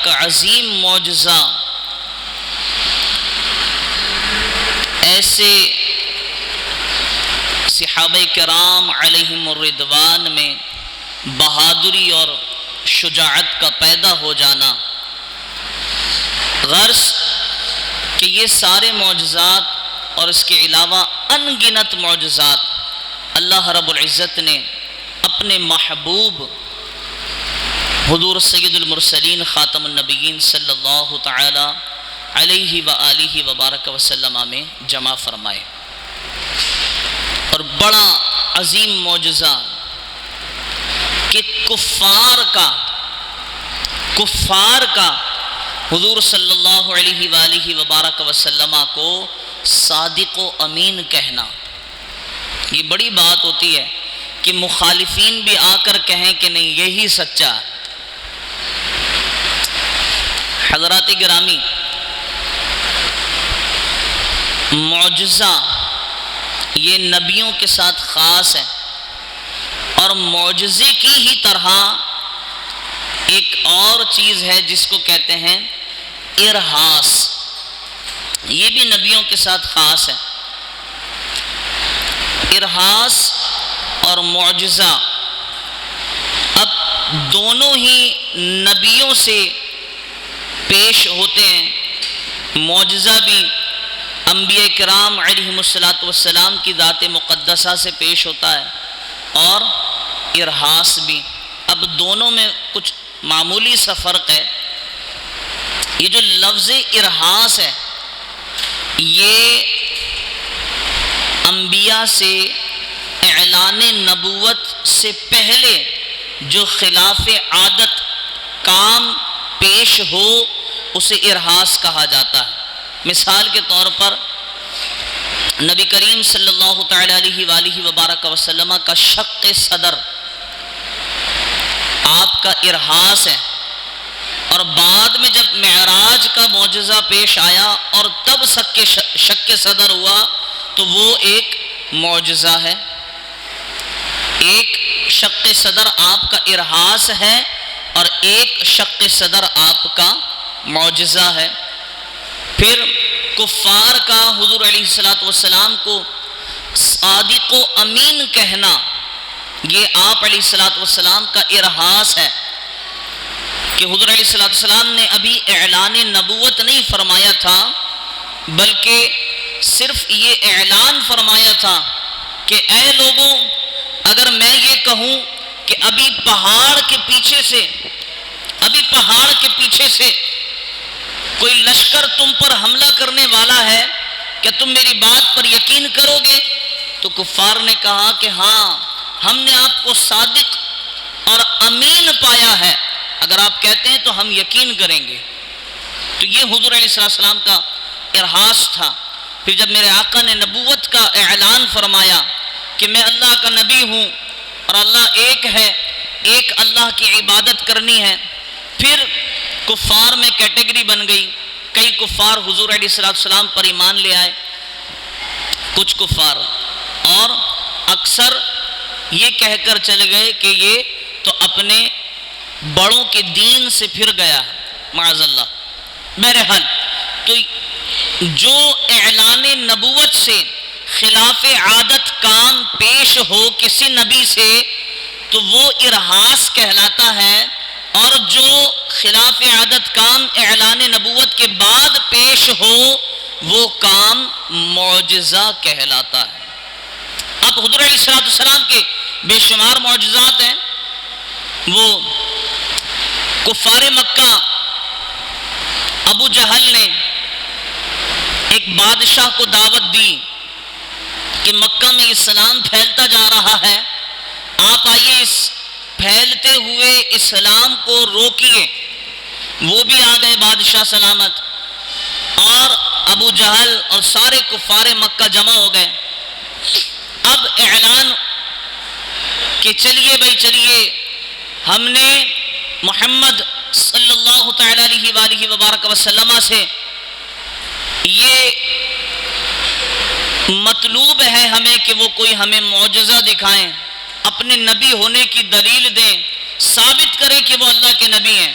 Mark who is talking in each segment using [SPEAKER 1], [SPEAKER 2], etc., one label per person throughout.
[SPEAKER 1] کا عظیم معجزہ ایسے صحابہ کرام علیہم الرضوان میں بہادری اور شجاعت کا پیدا ہو جانا، غرض کہ یہ سارے معجزات اور اس کے علاوہ ان گنت معجزات اللہ رب العزت نے اپنے محبوب حضور سید المرسلین خاتم النبیین صلی اللہ تعالی علیہ وآلہ وبارک وسلم میں جمع فرمائے۔ اور بڑا عظیم معجزہ کہ کفار کا حضور صلی اللہ علیہ وآلہ وبارک وسلم کو صادق و امین کہنا، یہ بڑی بات ہوتی ہے کہ مخالفین بھی آ کر کہیں کہ نہیں یہی سچا ہے۔ حضرات گرامی، معجزہ یہ نبیوں کے ساتھ خاص ہے، اور معجزے کی ہی طرح ایک اور چیز ہے جس کو کہتے ہیں ارہاس، یہ بھی نبیوں کے ساتھ خاص ہے۔ ارہاس اور معجزہ اب دونوں ہی نبیوں سے پیش ہوتے ہیں۔ معجزہ بھی انبیاء کرام علیہم السلام کی ذات مقدسہ سے پیش ہوتا ہے، اور ارہاس بھی۔ اب دونوں میں کچھ معمولی سا فرق ہے۔ یہ جو لفظ ارہاس ہے، یہ انبیاء سے اعلان نبوت سے پہلے جو خلاف عادت کام پیش ہو اسے ارہاس کہا جاتا ہے۔ مثال کے طور پر نبی کریم صلی اللہ تعالی علیہ وآلہ وبارک وسلم کا شق صدر آپ کا ارہاس ہے، اور بعد میں جب معراج کا معجزہ پیش آیا اور تب شق صدر ہوا تو وہ ایک معجزہ ہے۔ ایک شق صدر آپ کا ارہاس ہے اور ایک شق صدر آپ کا معجزہ ہے۔ پھر کفار کا حضور علیہ السلام کو صادق و امین کہنا، یہ آپ علیہ السلام کا ارہاس ہے کہ حضور علیہ السلام نے ابھی اعلان نبوت نہیں فرمایا تھا، بلکہ صرف یہ اعلان فرمایا تھا کہ اے لوگوں، اگر میں یہ کہوں کہ ابھی پہاڑ کے پیچھے سے کوئی لشکر تم پر حملہ کرنے والا ہے، کیا تم میری بات پر یقین کرو گے؟ تو کفار نے کہا کہ ہاں، ہم نے آپ کو صادق اور امین پایا ہے، اگر آپ کہتے ہیں تو ہم یقین کریں گے۔ تو یہ حضور علیہ السلام کا ارہاس تھا۔ پھر جب میرے آقا نے نبوت کا اعلان فرمایا کہ میں اللہ کا نبی ہوں اور اللہ ایک ہے، ایک اللہ کی عبادت کرنی ہے، پھر کفار میں کیٹیگری بن گئی۔ کئی کفار حضور علیہ السلام پر ایمان لے آئے، کچھ کفار اور اکثر یہ کہہ کر چلے گئے کہ یہ تو اپنے بڑوں کے دین سے پھر گیا ہے، معاذ اللہ۔ بہرحال تو جو اعلان نبوت سے خلاف عادت کام پیش ہو کسی نبی سے تو وہ ارہاس کہلاتا ہے، اور جو خلاف عادت کام اعلان نبوت کے بعد پیش ہو وہ کام معجزہ کہلاتا ہے۔ اب حضور علیہ السلام کے بے شمار معجزات ہیں۔ وہ کفار مکہ، ابو جہل نے ایک بادشاہ کو دعوت دی کہ مکہ میں اسلام پھیلتا جا رہا ہے، آپ آئیے اس پھیلتے ہوئے اسلام کو روکیے۔ وہ بھی آ گئے بادشاہ سلامت، اور ابو جہل اور سارے کفار مکہ جمع ہو گئے۔ اب اعلان کہ چلیے ہم نے محمد صلی اللہ تعالی علیہ وآلہ وبارک وسلم سے یہ مطلوب ہے ہمیں کہ وہ کوئی ہمیں معجزہ دکھائیں، اپنے نبی ہونے کی دلیل دیں، ثابت کریں کہ وہ اللہ کے نبی ہیں۔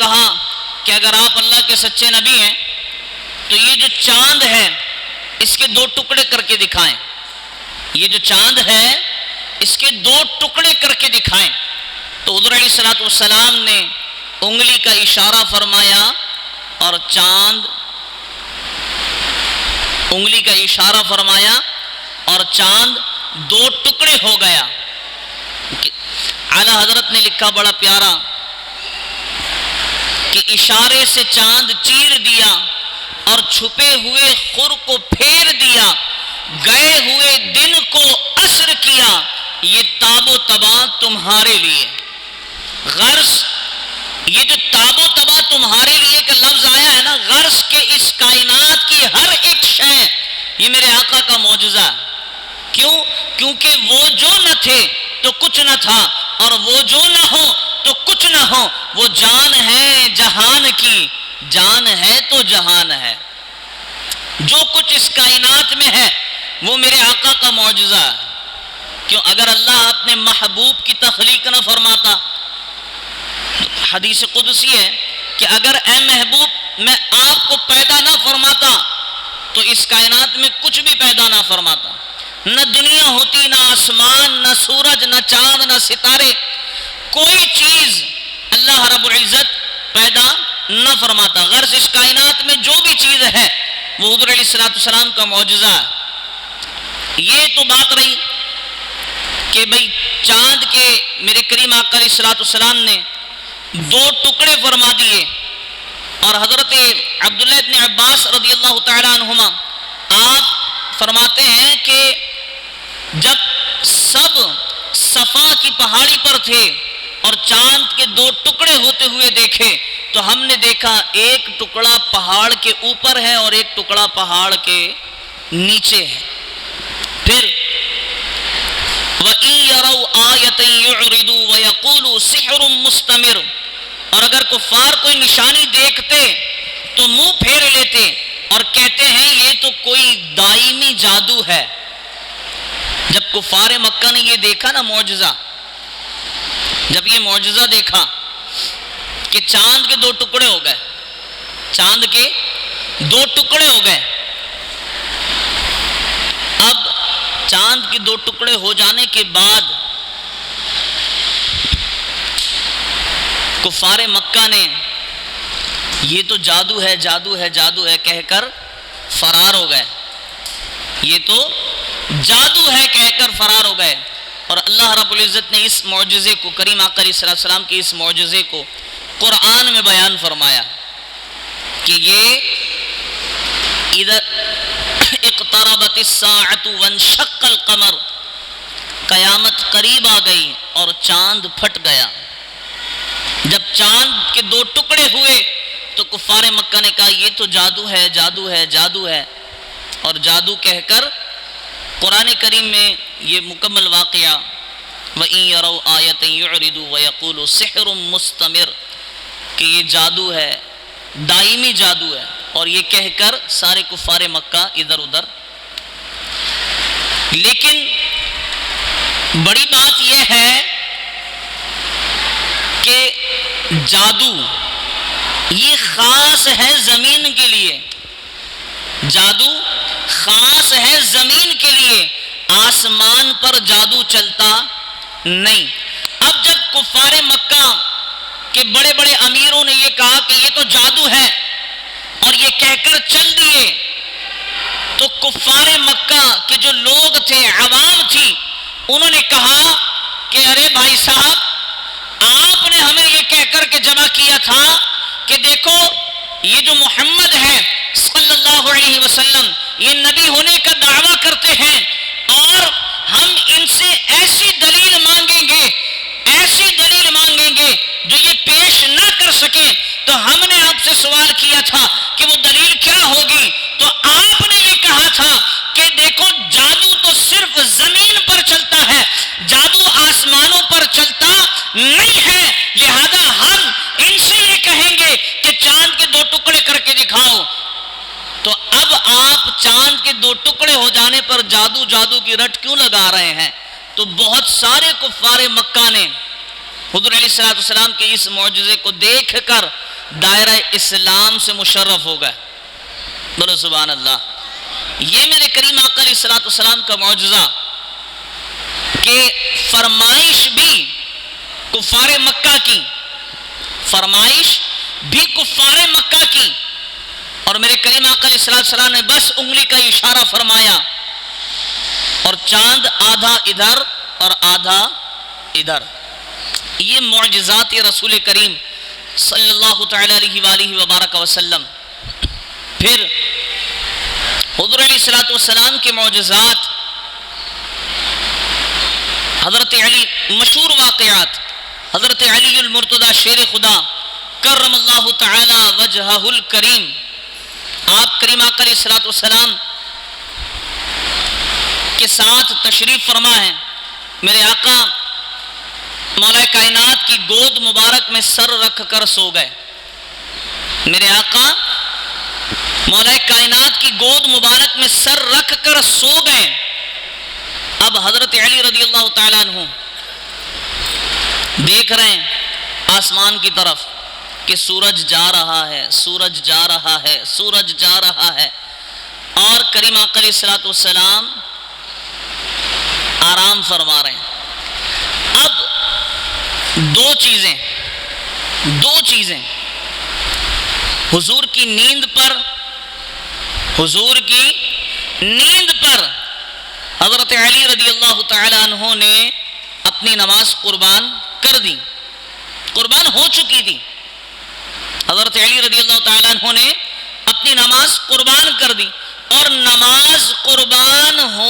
[SPEAKER 1] کہا کہ اگر آپ اللہ کے سچے نبی ہیں تو یہ جو چاند ہے اس کے 2 ٹکڑے کر کے دکھائیں. یہ جو چاند ہے اس کے 2 ٹکڑے کر کے دکھائیں. تو حضور علیہ الصلوۃ والسلام نے انگلی کا اشارہ فرمایا اور چاند انگلی کا اشارہ فرمایا اور چاند 2 ٹکڑے ہو گیا. اعلیٰ حضرت نے لکھا بڑا پیارا کہ اشارے سے چاند چیر دیا اور چھپے ہوئے خور کو پھیر دیا، گئے ہوئے دن کو عصر کیا، یہ تاب و تباہ تمہارے لیے. غرض یہ جو تاب و تباہ تمہارے لیے کا لفظ آیا ہے نا، غرض کے اس کائنات کی ہر ایک شے یہ میرے آقا کا معجزہ. کیوں؟ کیونکہ وہ جو نہ تھے تو کچھ نہ تھا، اور وہ جو نہ ہو تو کچھ نہ ہو. وہ جان ہے جہان کی، جان ہے تو جہان ہے. جو کچھ اس کائنات میں ہے وہ میرے آقا کا معجزہ ہے. کیوں؟ اگر اللہ اپنے محبوب کی تخلیق نہ فرماتا، حدیث قدسی ہے کہ اگر اے محبوب میں آپ کو پیدا نہ فرماتا تو اس کائنات میں کچھ بھی پیدا نہ فرماتا. نہ دنیا ہوتی، نہ آسمان، نہ سورج، نہ چاند، نہ ستارے، کوئی چیز اللہ رب العزت پیدا نہ فرماتا. غرض اس کائنات میں جو بھی چیز ہے وہ حضور علیہ السلام کا معجزہ ہے. یہ تو بات رہی کہ بھئی چاند کے میرے کریم آقا علیہ السلام نے 2 ٹکڑے فرما دیے. اور حضرت عبداللہ ابن عباس رضی اللہ تعالی عنہما آپ فرماتے ہیں کہ جب سب صفا کی پہاڑی پر تھے اور چاند کے 2 ٹکڑے ہوتے ہوئے دیکھے تو ہم نے دیکھا ایک ٹکڑا پہاڑ کے اوپر ہے اور ایک ٹکڑا پہاڑ کے نیچے ہے. پھر وَإِن يَرَوْا آيَةً يُعْرِضُوا وَيَقُولُوا سِحْرٌ مُسْتَمِرٌ، اور اگر کفار کوئی نشانی دیکھتے تو منہ پھیر لیتے اور کہتے ہیں یہ تو کوئی دائمی جادو ہے. جب کفار مکہ نے یہ دیکھا نا معجزہ، جب یہ معجزہ دیکھا کہ چاند کے 2 ٹکڑے ہو گئے، چاند کے 2 ٹکڑے ہو گئے. اب چاند کے 2 ٹکڑے ہو جانے کے بعد کفار مکہ نے یہ تو جادو ہے جادو ہے جادو ہے کہہ کر فرار ہو گئے. یہ تو جادو ہے کہہ کر فرار ہو گئے. اور اللہ رب العزت نے اس معجزے کو، کریم آقا علیہ السلام کے اس معجزے کو قرآن میں بیان فرمایا کہ یہ اذا اقتربت الساعۃ وانشق القمر، قیامت قریب آ گئی اور چاند پھٹ گیا. جب چاند کے 2 ٹکڑے ہوئے تو کفار مکہ نے کہا یہ تو جادو ہے جادو ہے جادو ہے، اور جادو کہہ کر قرآن کریم میں یہ مکمل واقعہ وَإِن يَرَوْا آيَةً يُعْرِضُوا وَيَقُولُوا سِحْرٌ مُسْتَمِرٌ کہ یہ جادو ہے، دائمی جادو ہے، اور یہ کہہ کر سارے کفار مکہ ادھر ادھر. لیکن بڑی بات یہ ہے کہ جادو یہ خاص ہے زمین کے لیے، جادو خاص ہے زمین کے لیے، آسمان پر جادو چلتا نہیں. اب جب کفار مکہ کے بڑے بڑے امیروں نے یہ کہا کہ یہ تو جادو ہے اور یہ کہہ کر چل دیے، تو کفار مکہ کے جو لوگ تھے، عوام تھی، انہوں نے کہا کہ ارے بھائی صاحب، آپ نے ہمیں یہ کہہ کر کے جمع کیا تھا کہ دیکھو یہ جو محمد ہے صلی اللہ علیہ وسلم یہ نبی ہونے کا دعویٰ کرتے ہیں، اور ہم ان سے ایسی دلیل مانگیں گے، ایسی دلیل مانگیں گے جو یہ پیش نہ کر سکیں. تو ہم نے آپ سے سوال کیا تھا کہ وہ دلیل کیا ہوگی، تو آپ نے یہ کہا تھا کہ دیکھو جادو تو صرف زمین پر چلتا ہے، جادو آسمانوں پر چلتا نہیں ہے، لہذا ہم ان سے یہ کہیں گے کہ چاند کے 2 ٹکڑے کر کے دکھاؤ. تو اب آپ چاند کے 2 ٹکڑے ہو جانے پر جادو جادو کی رٹ کیوں لگا رہے ہیں؟ تو بہت سارے کفار مکہ نے حضور علیہ السلام کے اس معجزے کو دیکھ کر دائرہ اسلام سے مشرف ہو گئے. بولو سبحان اللہ. یہ میرے کریم آقا علیہ الصلوۃ والسلام کا معجزہ کہ فرمائش بھی کفار مکہ کی، فرمائش بھی کفار مکہ کی، اور میرے کریم آقا علیہ الصلوۃ والسلام نے بس انگلی کا اشارہ فرمایا اور چاند آدھا ادھر اور آدھا ادھر. یہ معجزات رسول کریم صلی اللہ تعالی علیہ وآلہ وبارک وسلم. پھر حضور علیہ الصلوۃ والسلام کے معجزات، حضرت علی، مشہور واقعات، حضرت علی المرتضی شیر خدا کرم اللہ تعالی وجہہ الکریم، آپ کریم آقا علیہ الصلوۃ والسلام کے ساتھ تشریف فرما ہیں. میرے آقا مولا کائنات کی گود مبارک میں سر رکھ کر سو گئے. میرے آقا مولا کائنات کی گود مبارک میں سر رکھ کر سو گئے. اب حضرت علی رضی اللہ تعالیٰ عنہ دیکھ رہے ہیں آسمان کی طرف کہ سورج جا رہا ہے، سورج جا رہا ہے، سورج جا رہا ہے، اور کریم آقا علیہ الصلوۃ والسلام آرام فرما رہے ہیں. اب دو چیزیں حضور کی نیند پر حضرت علی رضی اللہ تعالی عنہ نے اپنی نماز قربان کر دی، قربان ہو چکی تھی. حضرت علی رضی اللہ تعالی عنہ نے اپنی نماز قربان کر دی، اور نماز قربان ہونے